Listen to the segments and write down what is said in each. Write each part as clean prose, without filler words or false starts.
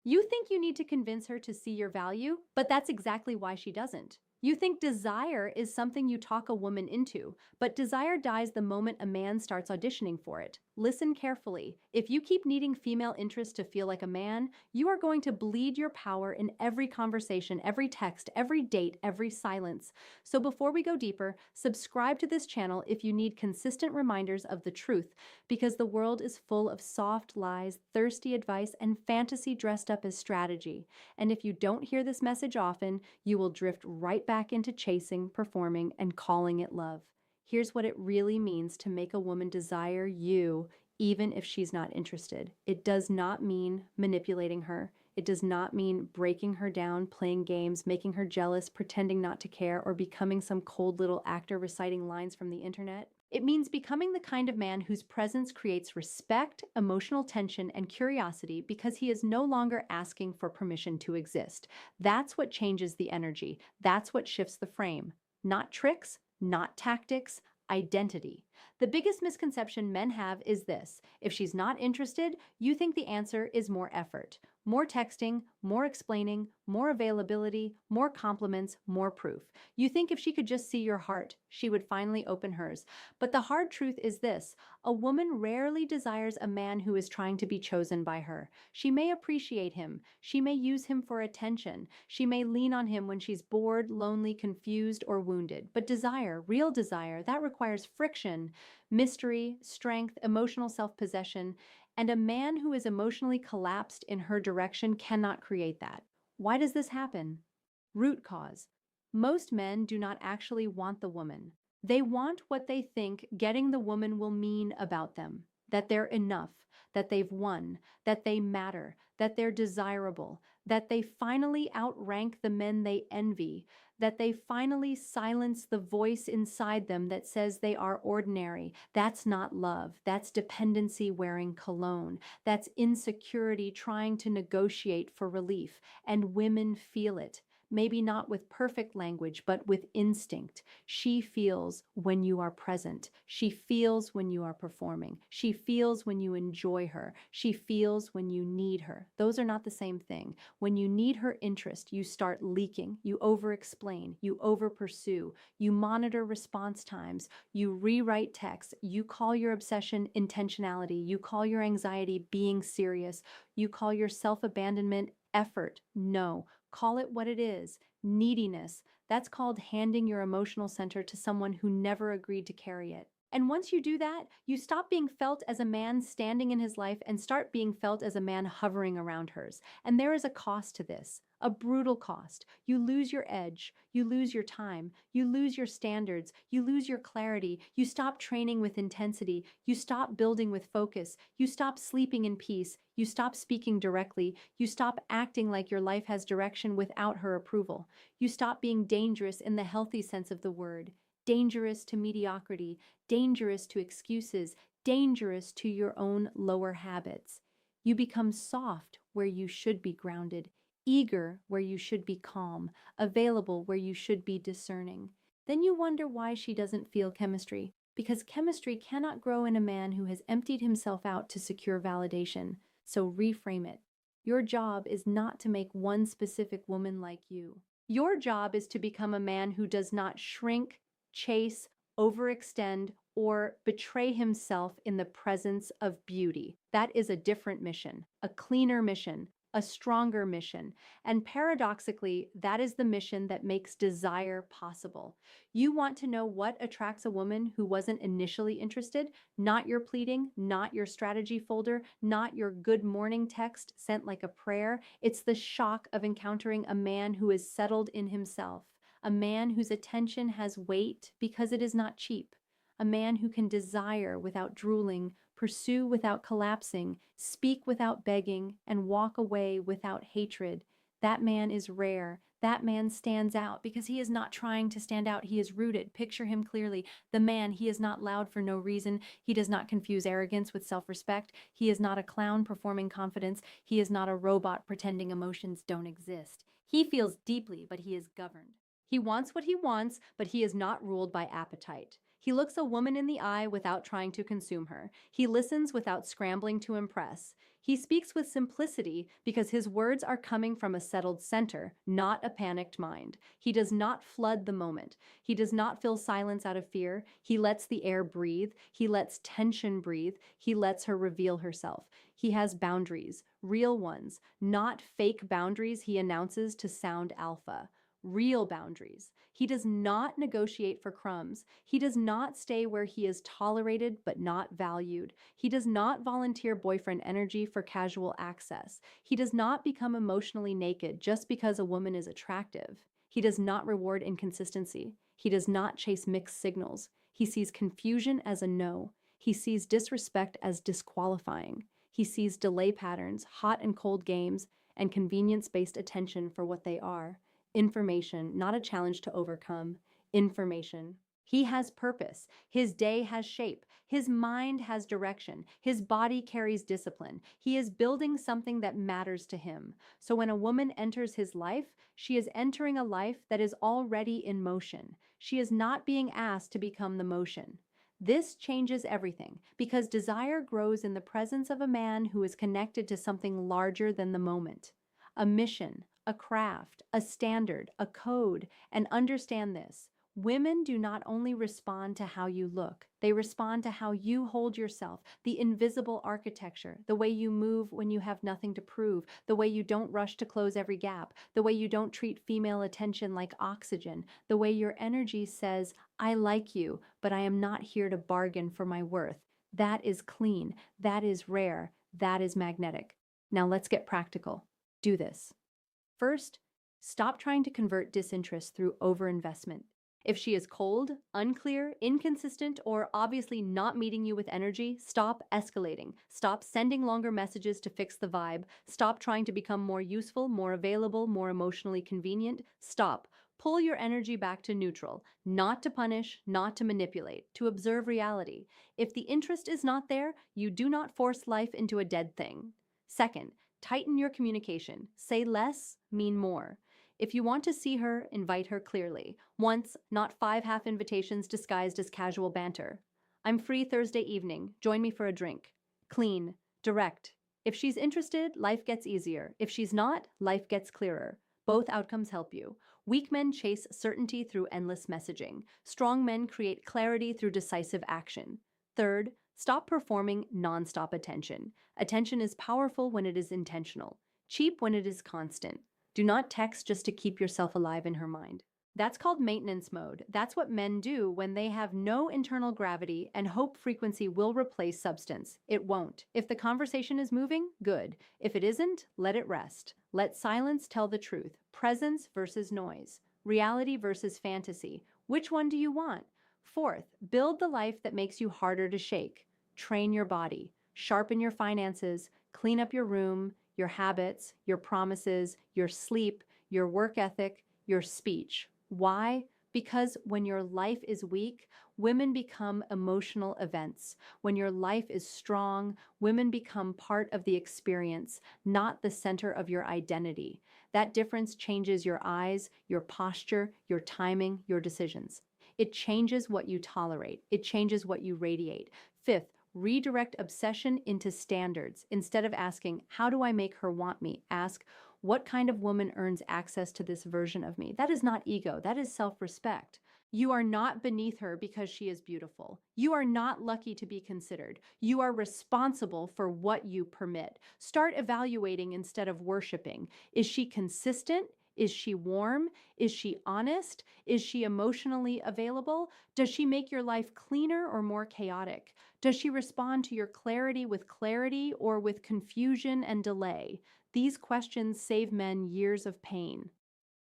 You think you need to convince her to see your value, but that's exactly why she doesn't. You think desire is something you talk a woman into, but desire dies the moment a man starts auditioning for it. Listen carefully. If you keep needing female interest to feel like a man, you are going to bleed your power in every conversation, every text, every date, every silence. So before we go deeper, subscribe to this channel if you need consistent reminders of the truth, because the world is full of soft lies, thirsty advice, and fantasy dressed up as strategy. And if you don't hear this message often, you will drift right back into chasing, performing, and calling it love. Here's what it really means to make a woman desire you, even if she's not interested. It does not mean manipulating her. It does not mean breaking her down, playing games, making her jealous, pretending not to care, or becoming some cold little actor reciting lines from the internet. It means becoming the kind of man whose presence creates respect, emotional tension, and curiosity because he is no longer asking for permission to exist. That's what changes the energy. That's what shifts the frame. Not tricks, not tactics, identity. The biggest misconception men have is this: if she's not interested, you think the answer is more effort, more texting, more explaining, more availability, more compliments, more proof. You think if she could just see your heart, she would finally open hers. But the hard truth is this: a woman rarely desires a man who is trying to be chosen by her. She may appreciate him, she may use him for attention, she may lean on him when she's bored, lonely, confused, or wounded. But desire, real desire, that requires friction, mystery, strength, emotional self-possession, and a man who is emotionally collapsed in her direction cannot create that. Why does this happen? Root cause. Most men do not actually want the woman. They want what they think getting the woman will mean about them. That they're enough, that they've won, that they matter, that they're desirable, that they finally outrank the men they envy, that they finally silence the voice inside them that says they are ordinary. That's not love. That's dependency wearing cologne. That's insecurity trying to negotiate for relief. And women feel it. Maybe not with perfect language, but with instinct. She feels when you are present. She feels when you are performing. She feels when you enjoy her. She feels when you need her. Those are not the same thing. When you need her interest, you start leaking. You over-explain. You over-pursue. You monitor response times. You rewrite texts. You call your obsession intentionality. You call your anxiety being serious. You call your self-abandonment effort. No, call it what it is: neediness. That's called handing your emotional center to someone who never agreed to carry it. And once you do that, you stop being felt as a man standing in his life and start being felt as a man hovering around hers. And there is a cost to this, a brutal cost. You lose your edge, you lose your time, you lose your standards, you lose your clarity, you stop training with intensity, you stop building with focus, you stop sleeping in peace, you stop speaking directly, you stop acting like your life has direction without her approval. You stop being dangerous in the healthy sense of the word. Dangerous to mediocrity, dangerous to excuses, dangerous to your own lower habits. You become soft where you should be grounded, eager where you should be calm, available where you should be discerning. Then you wonder why she doesn't feel chemistry, because chemistry cannot grow in a man who has emptied himself out to secure validation. So reframe it. Your job is not to make one specific woman like you. Your job is to become a man who does not shrink, chase, overextend, or betray himself in the presence of beauty. That is a different mission, a cleaner mission, a stronger mission. And paradoxically, that is the mission that makes desire possible. You want to know what attracts a woman who wasn't initially interested? Not your pleading, not your strategy folder, not your good morning text sent like a prayer. It's the shock of encountering a man who is settled in himself. A man whose attention has weight because it is not cheap. A man who can desire without drooling, pursue without collapsing, speak without begging, and walk away without hatred. That man is rare. That man stands out because he is not trying to stand out. He is rooted. Picture him clearly. The man, he is not loud for no reason. He does not confuse arrogance with self-respect. He is not a clown performing confidence. He is not a robot pretending emotions don't exist. He feels deeply, but he is governed. He wants what he wants, but he is not ruled by appetite. He looks a woman in the eye without trying to consume her. He listens without scrambling to impress. He speaks with simplicity because his words are coming from a settled center, not a panicked mind. He does not flood the moment. He does not fill silence out of fear. He lets the air breathe. He lets tension breathe. He lets her reveal herself. He has boundaries, real ones, not fake boundaries he announces to sound alpha. Real boundaries. He does not negotiate for crumbs. He does not stay where he is tolerated but not valued. He does not volunteer boyfriend energy for casual access. He does not become emotionally naked just because a woman is attractive. He does not reward inconsistency. He does not chase mixed signals. He sees confusion as a no. He sees disrespect as disqualifying. He sees delay patterns, hot and cold games, and convenience-based attention for what they are. Information, not a challenge to overcome. Information. He has purpose. His day has shape. His mind has direction. His body carries discipline. He is building something that matters to him. So when a woman enters his life, she is entering a life that is already in motion. She is not being asked to become the motion. This changes everything because desire grows in the presence of a man who is connected to something larger than the moment. A mission, a craft, a standard, a code, and understand this. Women do not only respond to how you look, they respond to how you hold yourself, the invisible architecture, the way you move when you have nothing to prove, the way you don't rush to close every gap, the way you don't treat female attention like oxygen, the way your energy says, I like you, but I am not here to bargain for my worth. That is clean, that is rare, that is magnetic. Now let's get practical. Do this. First, stop trying to convert disinterest through overinvestment. If she is cold, unclear, inconsistent, or obviously not meeting you with energy, stop escalating. Stop sending longer messages to fix the vibe. Stop trying to become more useful, more available, more emotionally convenient. Stop. Pull your energy back to neutral, not to punish, not to manipulate, to observe reality. If the interest is not there, you do not force life into a dead thing. Second, tighten your communication. Say less, mean more. If you want to see her, invite her clearly. Once, not 5 half invitations disguised as casual banter. I'm free Thursday evening. Join me for a drink. Clean, direct. If she's interested, life gets easier. If she's not, life gets clearer. Both outcomes help you. Weak men chase certainty through endless messaging. Strong men create clarity through decisive action. Third, stop performing nonstop attention. Attention is powerful when it is intentional, cheap when it is constant. Do not text just to keep yourself alive in her mind. That's called maintenance mode. That's what men do when they have no internal gravity and hope frequency will replace substance. It won't. If the conversation is moving, good. If it isn't, let it rest. Let silence tell the truth. Presence versus noise. Reality versus fantasy. Which one do you want? Fourth, build the life that makes you harder to shake. Train your body. Sharpen your finances. Clean up your room, your habits, your promises, your sleep, your work ethic, your speech. Why? Because when your life is weak, women become emotional events. When your life is strong, women become part of the experience, not the center of your identity. That difference changes your eyes, your posture, your timing, your decisions. It changes what you tolerate. It changes what you radiate. Fifth, redirect obsession into standards. Instead of asking, how do I make her want me? Ask, what kind of woman earns access to this version of me? That is not ego, that is self-respect. You are not beneath her because she is beautiful. You are not lucky to be considered. You are responsible for what you permit. Start evaluating instead of worshiping. Is she consistent? Is she warm? Is she honest? Is she emotionally available? Does she make your life cleaner or more chaotic? Does she respond to your clarity with clarity or with confusion and delay? These questions save men years of pain.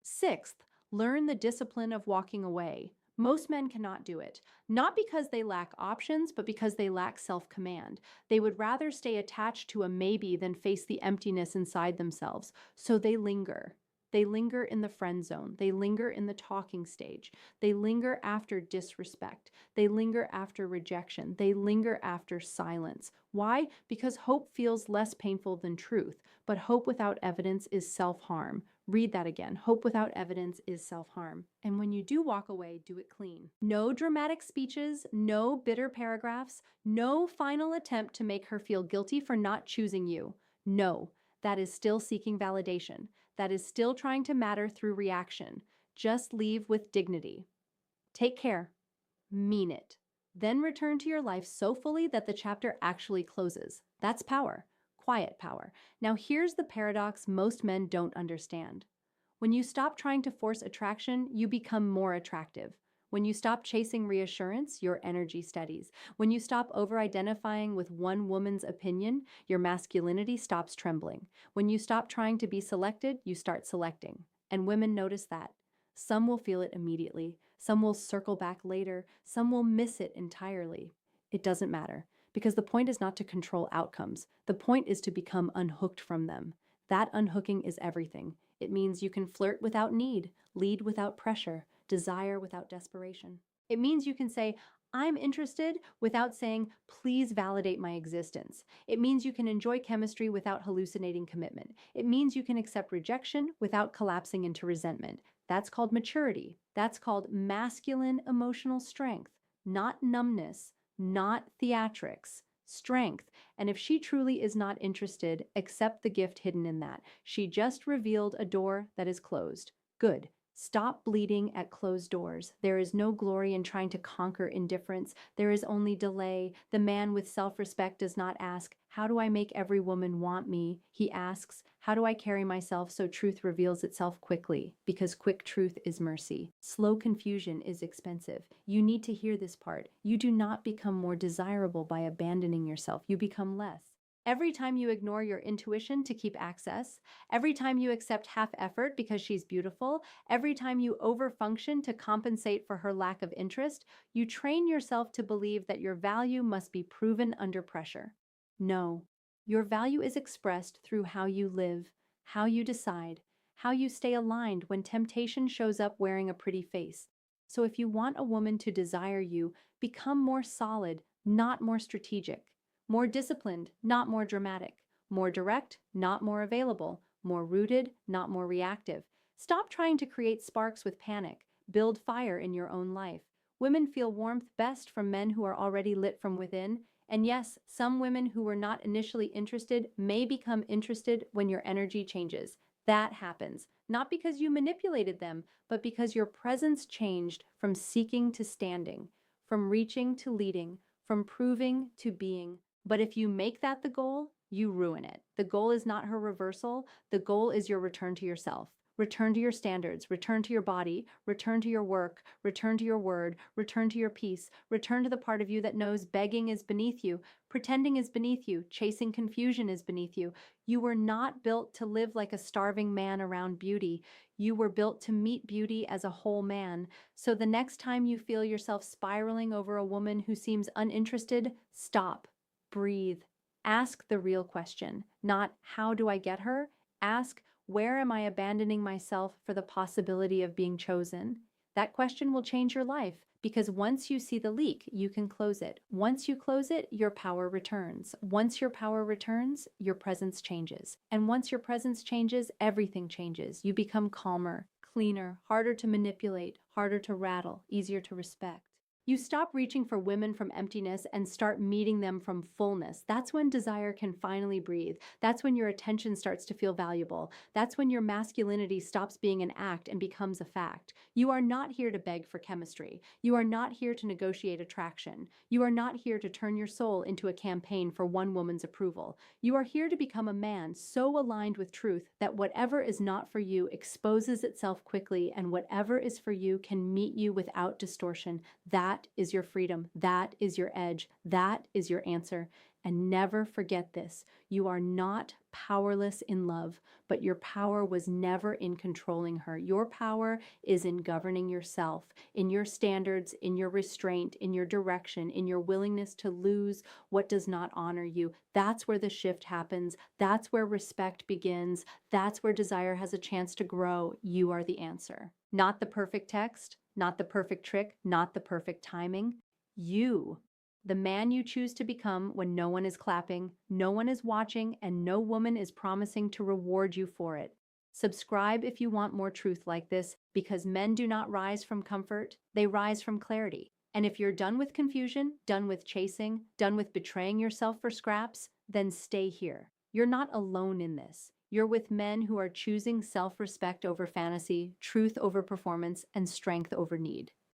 Sixth, learn the discipline of walking away. Most men cannot do it, not because they lack options, but because they lack self-command. They would rather stay attached to a maybe than face the emptiness inside themselves, so they linger. They linger in the friend zone. They linger in the talking stage. They linger after disrespect. They linger after rejection. They linger after silence. Why? Because hope feels less painful than truth, but hope without evidence is self-harm. Read that again. Hope without evidence is self-harm. And when you do walk away, do it clean. No dramatic speeches, no bitter paragraphs, no final attempt to make her feel guilty for not choosing you. No, that is still seeking validation. That is still trying to matter through reaction. Just leave with dignity. Take care. Mean it. Then return to your life so fully that the chapter actually closes. That's power. Quiet power. Now here's the paradox most men don't understand. When you stop trying to force attraction, you become more attractive. When you stop chasing reassurance, your energy steadies. When you stop over-identifying with one woman's opinion, your masculinity stops trembling. When you stop trying to be selected, you start selecting. And women notice that. Some will feel it immediately. Some will circle back later. Some will miss it entirely. It doesn't matter, because the point is not to control outcomes. The point is to become unhooked from them. That unhooking is everything. It means you can flirt without need, lead without pressure, desire without desperation. It means you can say, I'm interested without saying, please validate my existence. It means you can enjoy chemistry without hallucinating commitment. It means you can accept rejection without collapsing into resentment. That's called maturity. That's called masculine emotional strength, not numbness, not theatrics. Strength. And if she truly is not interested, accept the gift hidden in that. She just revealed a door that is closed. Good. Stop bleeding at closed doors. There is no glory in trying to conquer indifference. There is only delay. The man with self-respect does not ask, how do I make every woman want me? He asks, how do I carry myself so truth reveals itself quickly? Because quick truth is mercy. Slow confusion is expensive. You need to hear this part. You do not become more desirable by abandoning yourself. You become less. Every time you ignore your intuition to keep access, every time you accept half effort because she's beautiful, every time you overfunction to compensate for her lack of interest, you train yourself to believe that your value must be proven under pressure. No, your value is expressed through how you live, how you decide, how you stay aligned when temptation shows up wearing a pretty face. So if you want a woman to desire you, become more solid, not more strategic. More disciplined, not more dramatic. More direct, not more available. More rooted, not more reactive. Stop trying to create sparks with panic. Build fire in your own life. Women feel warmth best from men who are already lit from within. And yes, some women who were not initially interested may become interested when your energy changes. That happens, not because you manipulated them, but because your presence changed from seeking to standing, from reaching to leading, from proving to being. But if you make that the goal, you ruin it. The goal is not her reversal. The goal is your return to yourself. Return to your standards, return to your body, return to your work, return to your word, return to your peace, return to the part of you that knows begging is beneath you, pretending is beneath you, chasing confusion is beneath you. You were not built to live like a starving man around beauty. You were built to meet beauty as a whole man. So the next time you feel yourself spiraling over a woman who seems uninterested, stop. Breathe. Ask the real question, not how do I get her? Ask, where am I abandoning myself for the possibility of being chosen? That question will change your life because once you see the leak, you can close it. Once you close it, your power returns. Once your power returns, your presence changes. And once your presence changes, everything changes. You become calmer, cleaner, harder to manipulate, harder to rattle, easier to respect. You stop reaching for women from emptiness and start meeting them from fullness. That's when desire can finally breathe. That's when your attention starts to feel valuable. That's when your masculinity stops being an act and becomes a fact. You are not here to beg for chemistry. You are not here to negotiate attraction. You are not here to turn your soul into a campaign for one woman's approval. You are here to become a man so aligned with truth that whatever is not for you exposes itself quickly, and whatever is for you can meet you without distortion. That is your freedom. That is your edge. That is your answer. And never forget this. You are not powerless in love, but your power was never in controlling her. Your power is in governing yourself, in your standards, in your restraint, in your direction, in your willingness to lose what does not honor you. That's where the shift happens. That's where respect begins. That's where desire has a chance to grow. You are the answer. Not the perfect text, not the perfect trick, not the perfect timing. You, the man you choose to become when no one is clapping, no one is watching, and no woman is promising to reward you for it. Subscribe if you want more truth like this, because men do not rise from comfort, they rise from clarity. And if you're done with confusion, done with chasing, done with betraying yourself for scraps, then stay here. You're not alone in this. You're with men who are choosing self-respect over fantasy, truth over performance, and strength over need.